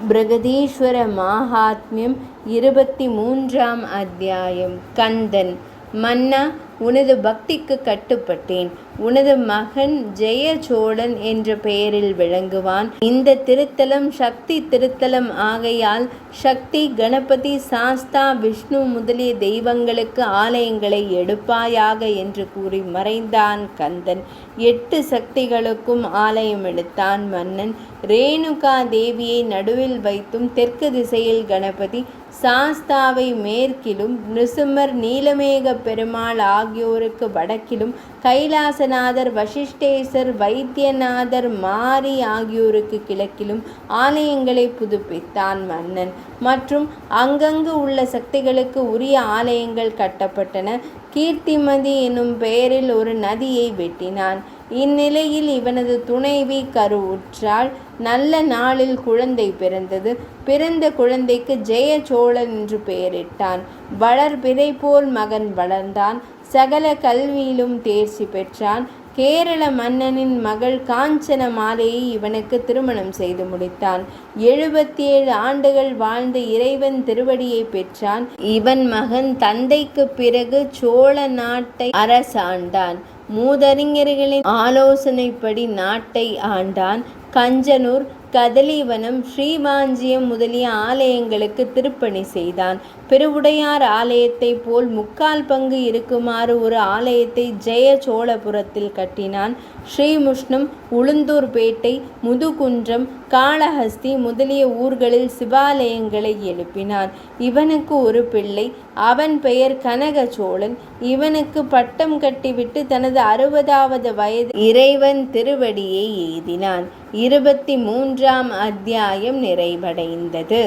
பிரகதீஸ்வர மாஹாத்மியம் 23ஆம் அத்தியாயம். கந்தன். மன்னா, உனது பக்திக்கு கட்டுப்பட்டேன். உனது மகன் ஜெயசோழன் என்ற பெயரில் விளங்குவான். இந்த திருத்தலம் சக்தி திருத்தலம் ஆகையால் சக்தி, கணபதி, சாஸ்தா, விஷ்ணு முதலிய தெய்வங்களுக்கு ஆலயங்களை எடுப்பாயாக என்று கூறி மறைந்தான் கந்தன். 8 சக்திகளுக்கும் ஆலயம் எடுத்தான் மன்னன். ரேணுகா தேவியை நடுவில் வைத்தும், தெற்கு திசையில் கணபதி, சாஸ்தாவை மேற்கிலும், நிருசிம்மர், நீலமேக பெருமாள் ஆகியோருக்கு வடக்கிலும், கைலாசநாதர், வசிஷ்டேசர், வைத்தியநாதர், மாரி ஆகியோருக்கு கிழக்கிலும் ஆலயங்களை புதுப்பித்தான் மன்னன். மற்றும் அங்கங்கு உள்ள சக்திகளுக்கு உரிய ஆலயங்கள் கட்டப்பட்டன. கீர்த்திமதி என்னும் பெயரில் ஒரு நதியை வெட்டினான். இந்நிலையில் இவனது துணைவி கருவுற்றாள். நல்ல நாளில் குழந்தை பிறந்தது. பிறந்த குழந்தைக்கு ஜெயசோழன் என்று பெயரிட்டான். வளர்பிறை போல் மகன் வளர்ந்தான். சகல கல்வியிலும் தேர்ச்சி பெற்றான். கேரள மன்னனின் மகள் காஞ்சன மாலையை இவனுக்கு திருமணம் செய்து முடித்தான். 77 ஆண்டுகள் வாழ்ந்த இறைவன் திருவடியை பெற்றான். இவன் மகன் தந்தைக்கு பிறகு சோழ நாட்டை அரசாண்டான். மூதறிஞர்களின் ஆலோசனைப்படி நாட்டை ஆண்டான். கஞ்சனூர், கதலிவனம், ஸ்ரீவாஞ்சியம் முதலிய ஆலயங்களுக்கு திருப்பணி செய்தான். பெருவுடையார் ஆலயத்தை போல் 3/4 பங்கு இருக்குமாறு ஒரு ஆலயத்தை ஜெயசோழபுரத்தில் கட்டினான். ஸ்ரீமுஷ்ணம், உளுந்தூர்பேட்டை, முதுகுன்றம், காளஹஸ்தி முதலிய ஊர்களில் சிவாலயங்களை எழுப்பினான். இவனுக்கு ஒரு பிள்ளை. அவன் பெயர் கனகசோழன். இவனுக்கு பட்டம் கட்டிவிட்டு தனது 60வது வயது இறைவன் திருவடியை எய்தினான். 23ஆம் அத்தியாயம் நிறைவடைந்தது.